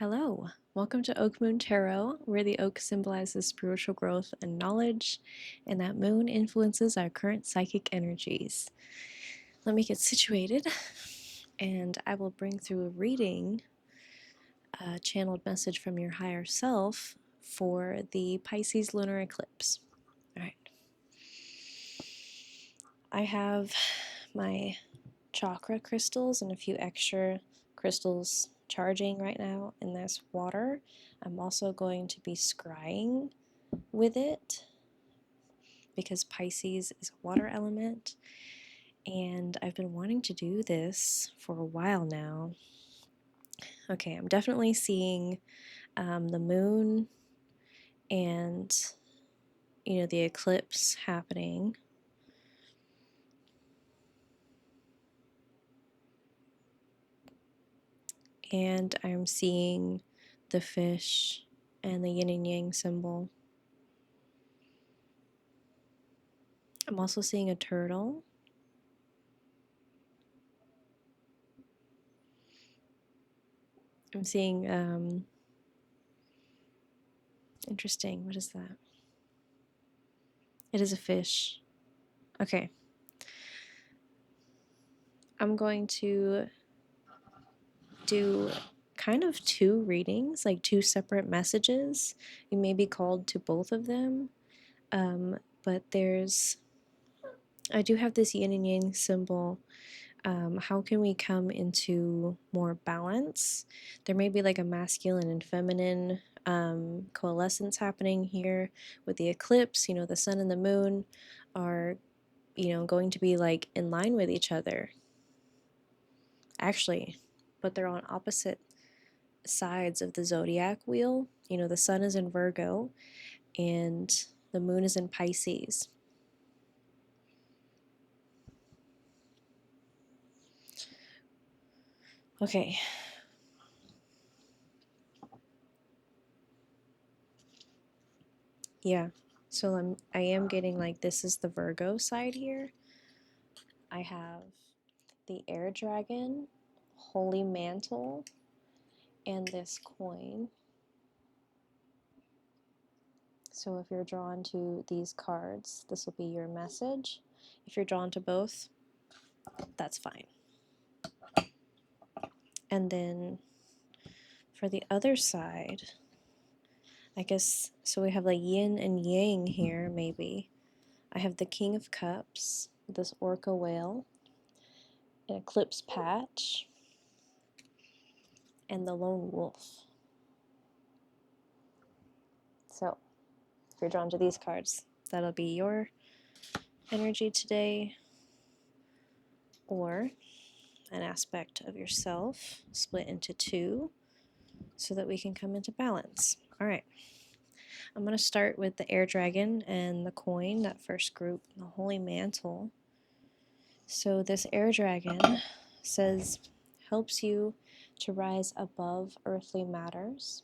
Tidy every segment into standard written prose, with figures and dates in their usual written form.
Hello, welcome to Oak Moon Tarot, where the oak symbolizes spiritual growth and knowledge, and that moon influences our current psychic energies. Let me get situated, and I will bring through a reading, a channeled message from your higher self for the Pisces lunar eclipse. All right. I have my chakra crystals and a few extra crystals charging right now in this water. I'm also going to be scrying with it because Pisces is a water element, and I've been wanting to do this for a while now. Okay, I'm definitely seeing the moon and the eclipse happening. And I'm seeing the fish and the yin and yang symbol. I'm also seeing a turtle. I'm seeing, interesting, what is that? It is a fish. Okay. I'm going to do kind of two readings, like two separate messages. You may be called to both of them, but I do have this yin and yang symbol. How can we come into more balance? There may be like a masculine and feminine coalescence happening here with the eclipse. The sun and the moon are, going to be like in line with each other. Actually, but they're on opposite sides of the zodiac wheel. The sun is in Virgo and the moon is in Pisces. Okay. Yeah. So I am getting like this is the Virgo side here. I have the air dragon, holy mantle, and this coin. So if you're drawn to these cards, this will be your message. If you're drawn to both, that's fine. And then for the other side, I guess, so we have like yin and yang here, maybe. I have the King of Cups, this orca whale, an eclipse patch, and the lone wolf. So, if you're drawn to these cards, that'll be your energy today, or an aspect of yourself split into two so that we can come into balance. All right. I'm going to start with the air dragon and the coin, that first group, the holy mantle. So this air dragon says, helps you to rise above earthly matters.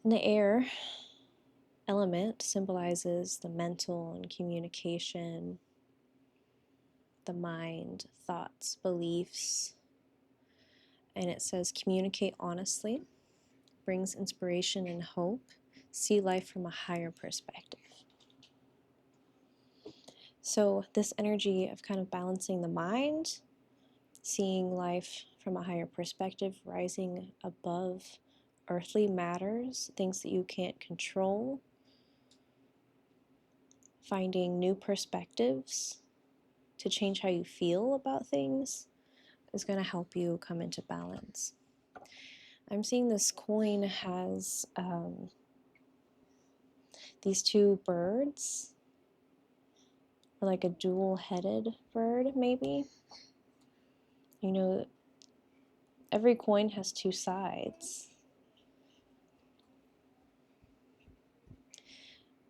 And the air element symbolizes the mental and communication, the mind, thoughts, beliefs. And it says, communicate honestly, brings inspiration and hope, see life from a higher perspective. So this energy of kind of balancing the mind, seeing life from a higher perspective, rising above earthly matters, things that you can't control, finding new perspectives to change how you feel about things is going to help you come into balance. I'm seeing this coin has these two birds, or like a dual-headed bird, maybe. Every coin has two sides.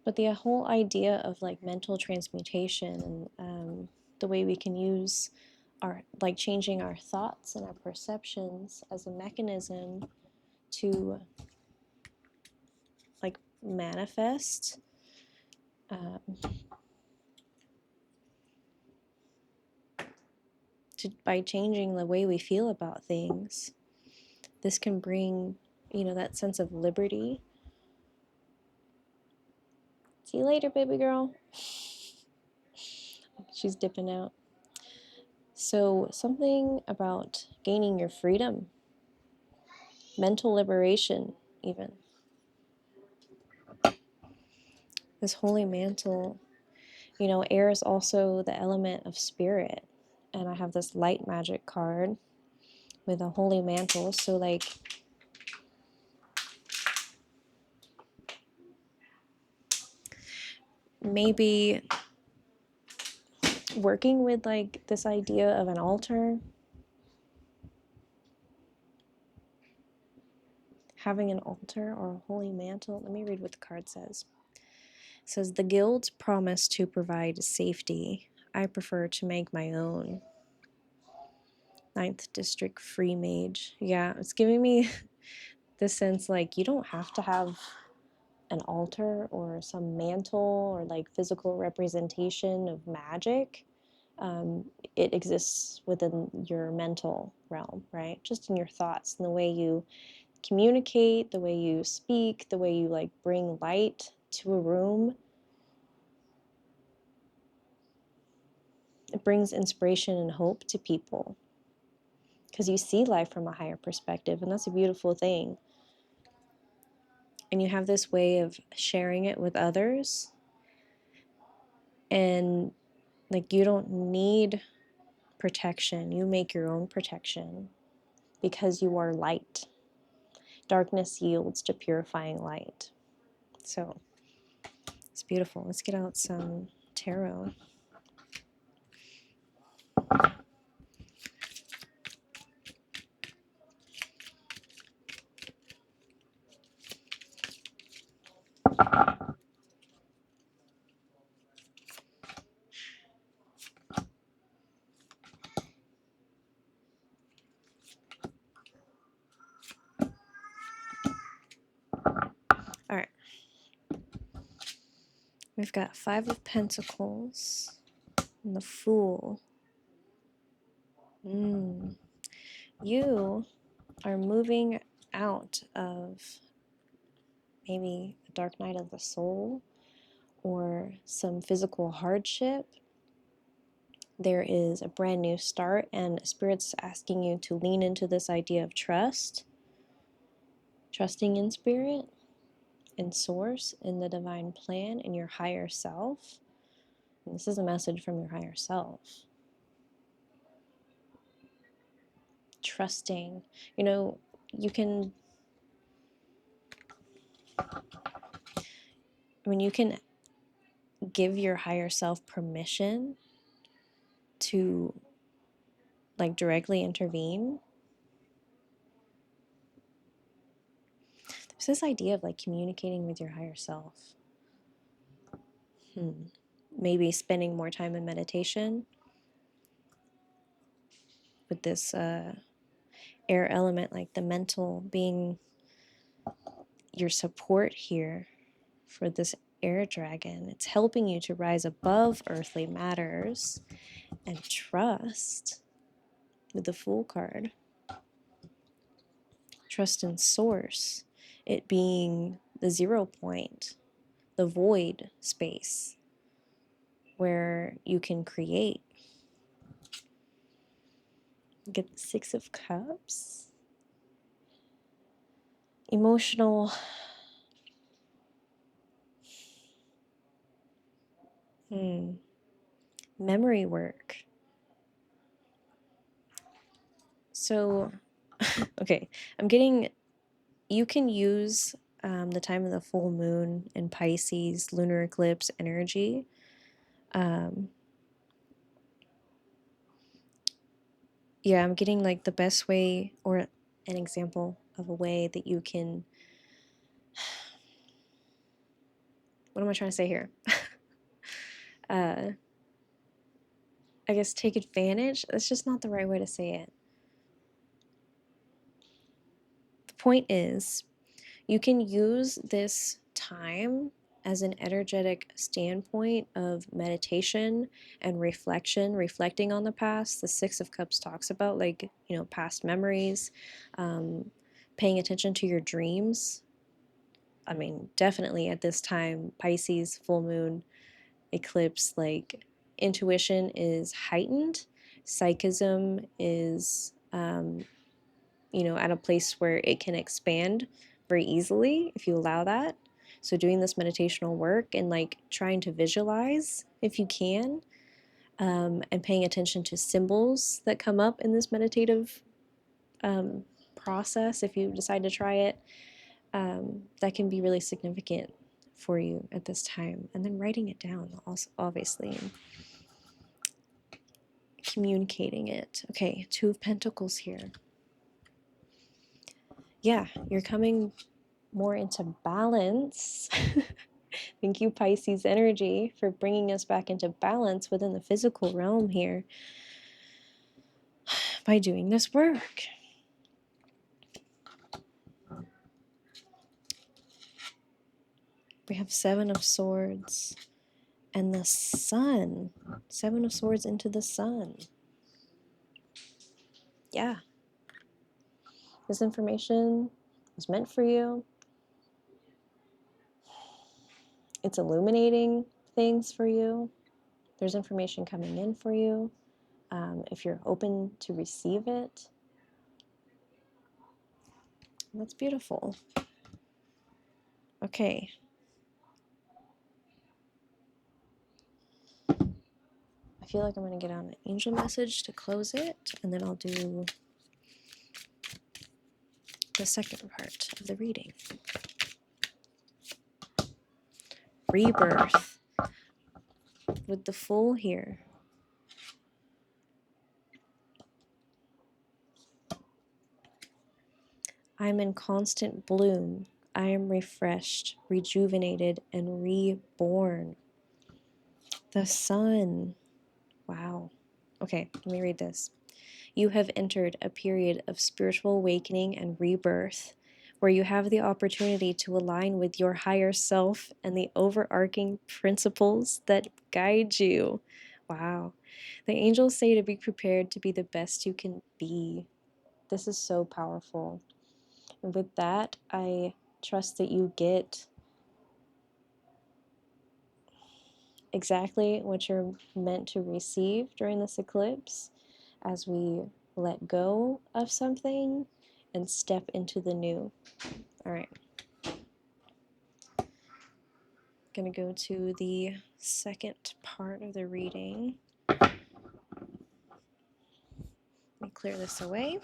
But the whole idea of like mental transmutation and the way we can use like changing our thoughts and our perceptions as a mechanism to like manifest by changing the way we feel about things. this can bring, that sense of liberty. See you later, baby girl. She's dipping out. So, something about gaining your freedom, mental liberation, even. This holy mantle, air is also the element of spirit. And I have this light magic card with a holy mantle. So, like, maybe working with like this idea of an altar, having an altar or a holy mantle. Let me read what the card says. It says, the guilds promise to provide safety. I prefer to make my own. Ninth District Free Mage. Yeah, it's giving me the sense like you don't have to have an altar or some mantle or like physical representation of magic. It exists within your mental realm, right? Just in your thoughts and the way you communicate, the way you speak, the way you like bring light to a room. It brings inspiration and hope to people because you see life from a higher perspective, and that's a beautiful thing. And you have this way of sharing it with others, and like you don't need protection. You make your own protection because you are light. Darkness yields to purifying light. So it's beautiful. Let's get out some tarot. All right. We've got Five of Pentacles and the Fool. You are moving out of maybe a dark night of the soul or some physical hardship. There is a brand new start, and Spirit's asking you to lean into this idea of trust, trusting in Spirit, in Source, in the divine plan, in your higher self. And this is a message from your higher self. Trusting. You can give your higher self permission to like directly intervene. There's this idea of like communicating with your higher self. Maybe spending more time in meditation with this air element, like the mental being your support here for this air dragon. It's helping you to rise above earthly matters and trust with the Fool card. Trust in Source, it being the 0 point, the void space where you can create. Get the Six of Cups. Emotional memory work. So, okay, you can use the time of the full moon in Pisces, lunar eclipse energy. Yeah, I'm getting like the best way or an example of a way that you can. What am I trying to say here? I guess take advantage. That's just not the right way to say it. The point is, you can use this time as an energetic standpoint of meditation and reflection, reflecting on the past. The Six of Cups talks about like, past memories, paying attention to your dreams. I mean, definitely at this time, Pisces, full moon, eclipse, like intuition is heightened. Psychism is, at a place where it can expand very easily if you allow that. So, doing this meditational work and like trying to visualize if you can, and paying attention to symbols that come up in this meditative process, if you decide to try it, that can be really significant for you at this time. And then writing it down, also, obviously, and communicating it. Okay, Two of Pentacles here. Yeah, you're coming more into balance. Thank you, Pisces energy, for bringing us back into balance within the physical realm here by doing this work. We have Seven of Swords and the Sun. Seven of Swords into the Sun. Yeah. This information is meant for you. It's illuminating things for you. There's information coming in for you. If you're open to receive it, that's beautiful. Okay. I feel like I'm going to get on an angel message to close it, and then I'll do the second part of the reading. Rebirth with the Fool here. I'm in constant bloom. I am refreshed, rejuvenated, and reborn. The Sun. Wow. Okay, let me read this. You have entered a period of spiritual awakening and rebirth, where you have the opportunity to align with your higher self and the overarching principles that guide you. Wow. The angels say to be prepared to be the best you can be. This is so powerful. And with that, I trust that you get exactly what you're meant to receive during this eclipse as we let go of something and step into the new. All right. Gonna go to the second part of the reading. Let me clear this away.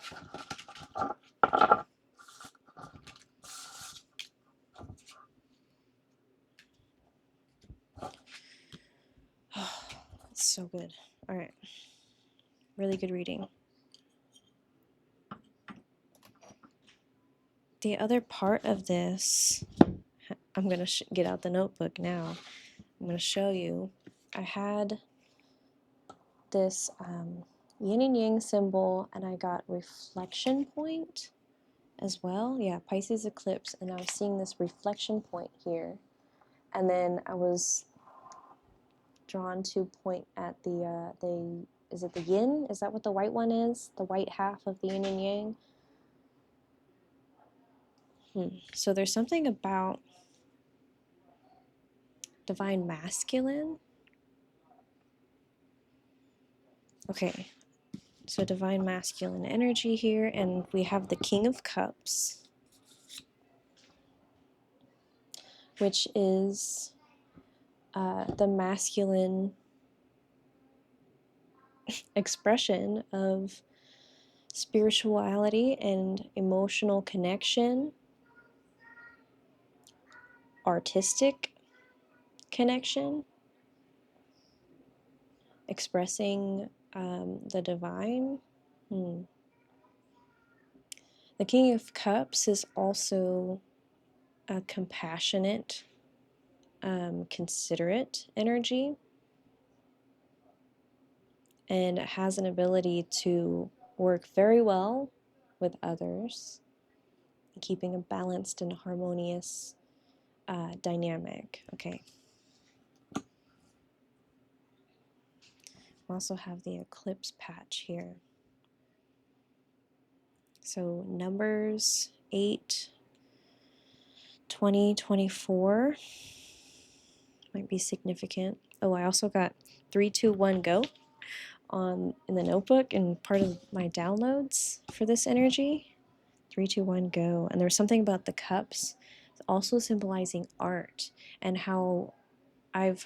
Oh, it's so good. All right. Really good reading. The other part of this, I'm going to get out the notebook now. I'm going to show you. I had this yin and yang symbol, and I got reflection point as well. Yeah, Pisces eclipse, and I was seeing this reflection point here. And then I was drawn to point at the is it the yin? Is that what the white one is? The white half of the yin and yang? So there's something about divine masculine. Okay, so divine masculine energy here, and we have the King of Cups, which is the masculine expression of spirituality and emotional connection, artistic connection, expressing the divine. The King of Cups is also a compassionate, considerate energy, and it has an ability to work very well with others, keeping a balanced and harmonious dynamic. Okay. We also have the eclipse patch here. So numbers 8, 20, 24 might be significant. Oh, I also got 3, 2, 1, go in the notebook and part of my downloads for this energy. 3, 2, 1, go. And there's something about the cups also symbolizing art, and how I've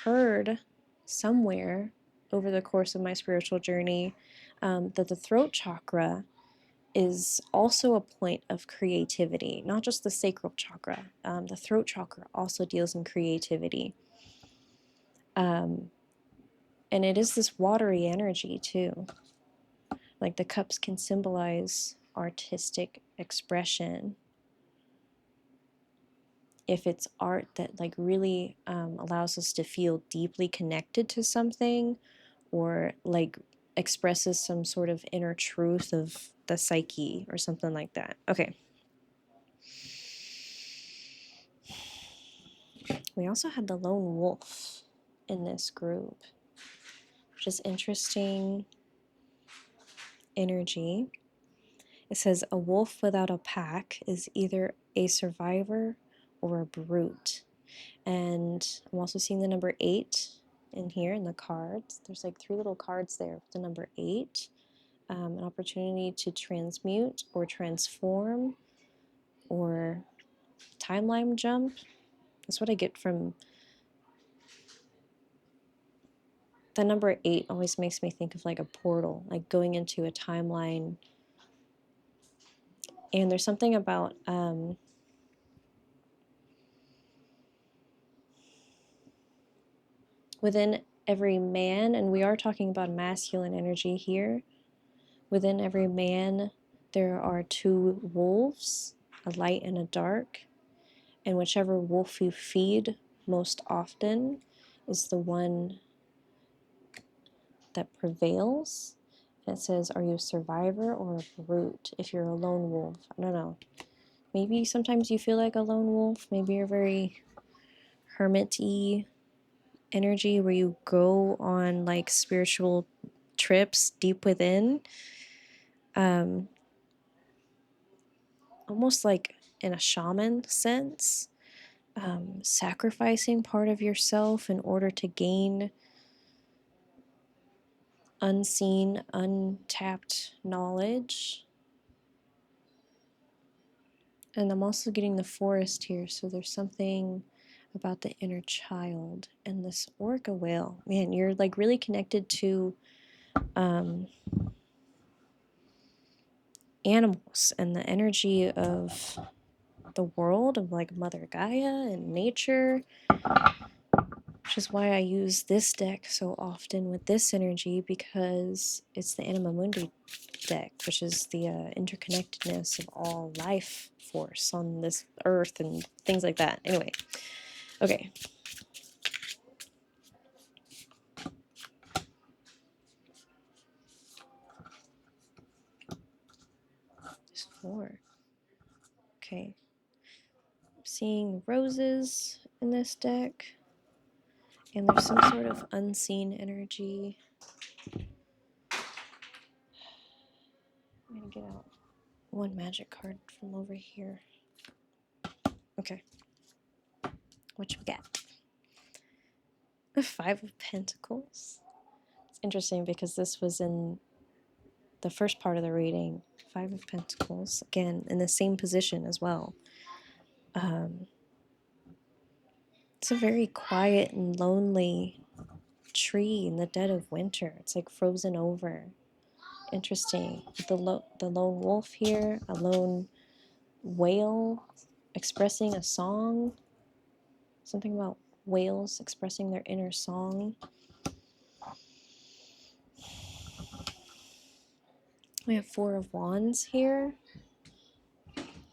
heard somewhere over the course of my spiritual journey that the throat chakra is also a point of creativity, not just the sacral chakra. The throat chakra also deals in creativity. And it is this watery energy too. Like the cups can symbolize artistic expression. If it's art that like really allows us to feel deeply connected to something, or like expresses some sort of inner truth of the psyche or something like that. Okay. We also had the lone wolf in this group, which is interesting energy. It says a wolf without a pack is either a survivor or a brute. And I'm also seeing the number 8 in here in the cards. There's like 3 little cards there with the number 8. An opportunity to transmute or transform or timeline jump. That's what I get from the number 8. Always makes me think of like a portal, like going into a timeline. And there's something about within every man, and we are talking about masculine energy here. Within every man, there are 2 wolves, a light and a dark. And whichever wolf you feed most often is the one that prevails. And it says, are you a survivor or a brute if you're a lone wolf? I don't know. Maybe sometimes you feel like a lone wolf. Maybe you're very hermit-y energy where you go on like spiritual trips deep within. Almost like in a shaman sense. Sacrificing part of yourself in order to gain unseen, untapped knowledge. And I'm also getting the forest here, so there's something about the inner child. And this orca whale, man, you're like really connected to animals and the energy of the world, of like Mother Gaia and nature, which is why I use this deck so often with this energy, because it's the Anima Mundi deck, which is the interconnectedness of all life force on this earth and things like that. Anyway, okay. There's 4. Okay. I'm seeing roses in this deck, and there's some sort of unseen energy. I'm gonna get out one magic card from over here. Okay. What you got? The 5 of Pentacles. It's interesting because this was in the first part of the reading. 5 of Pentacles, again, in the same position as well. It's a very quiet and lonely tree in the dead of winter. It's like frozen over. Interesting. The lone wolf here, a lone whale expressing a song. Something about whales expressing their inner song. We have 4 of Wands here.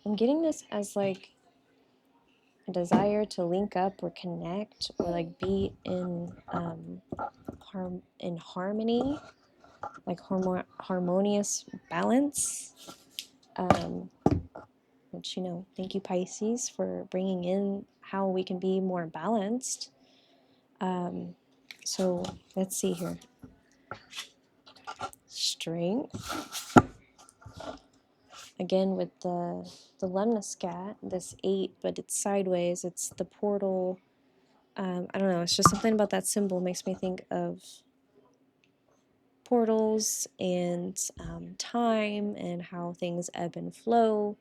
I'm getting this as like a desire to link up or connect or like be in harmony, like harmonious balance. Which, you know, thank you Pisces for bringing in how we can be more balanced. So let's see here. Strength. again with the lemniscat, this 8, but it's sideways. It's the portal. I don't know. It's just something about that symbol makes me think of portals and time and how things ebb and flow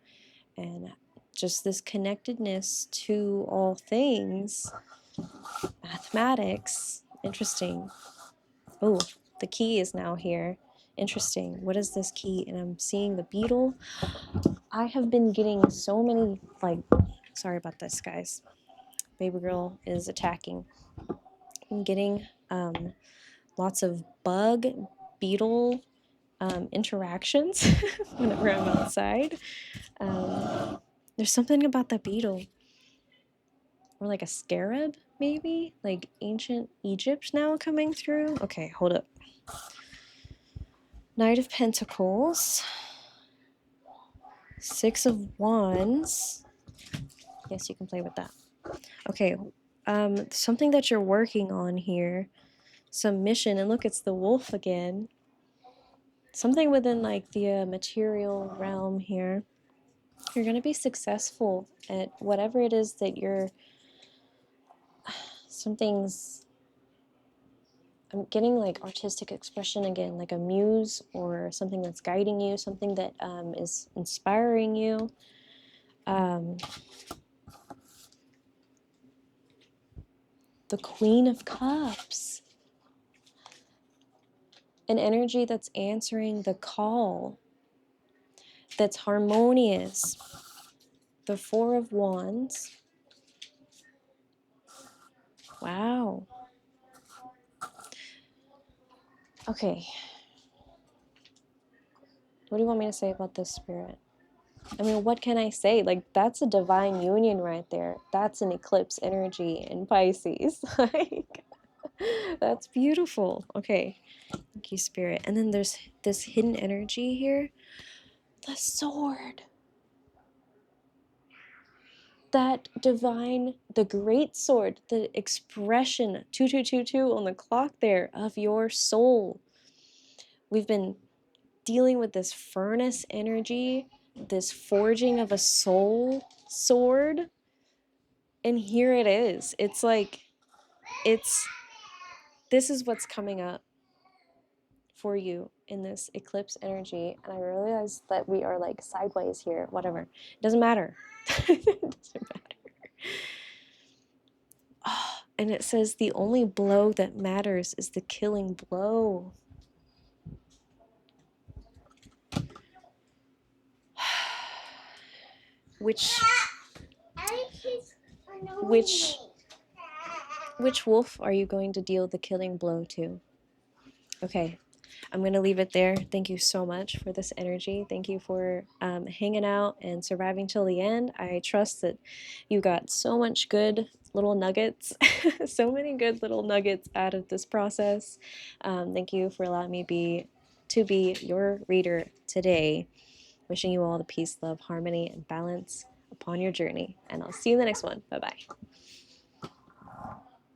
and just this connectedness to all things. Mathematics. Interesting. Oh, the key is now here. Interesting. What is this key? And I'm seeing the beetle. I have been getting so many, like, sorry about this, guys. Baby girl is attacking. I'm getting lots of bug, beetle interactions whenever I'm outside. There's something about the beetle. Or like a scarab, maybe? Like ancient Egypt now coming through? Okay, hold up. Knight of Pentacles. 6 of Wands. Yes, you can play with that. Okay, something that you're working on here. Some mission, and look, it's the wolf again. Something within like the material realm here. You're going to be successful at whatever it is that you're... Something's... I'm getting like artistic expression again, like a muse or something that's guiding you, something that is inspiring you. The Queen of Cups. An energy that's answering the call, that's harmonious. The 4 of Wands. Wow. Okay. What do you want me to say about this, Spirit? I mean, what can I say? Like, that's a divine union right there. That's an eclipse energy in Pisces. Like, that's beautiful. Okay. Thank you, Spirit. And then there's this hidden energy here. The sword. That divine, the great sword, the expression 2222 on the clock there of your soul. We've been dealing with this furnace energy, this forging of a soul sword, and here it is. It's like, this is what's coming up for you in this eclipse energy. And I realize that we are like sideways here, whatever. It doesn't matter. It doesn't matter. Oh, and it says the only blow that matters is the killing blow. Which wolf are you going to deal the killing blow to? Okay, I'm going to leave it there. Thank you so much for this energy. Thank you for hanging out and surviving till the end. I trust that you got so much good little nuggets, so many good little nuggets out of this process. Thank you for allowing me to be your reader today. Wishing you all the peace, love, harmony, and balance upon your journey. And I'll see you in the next one. Bye-bye.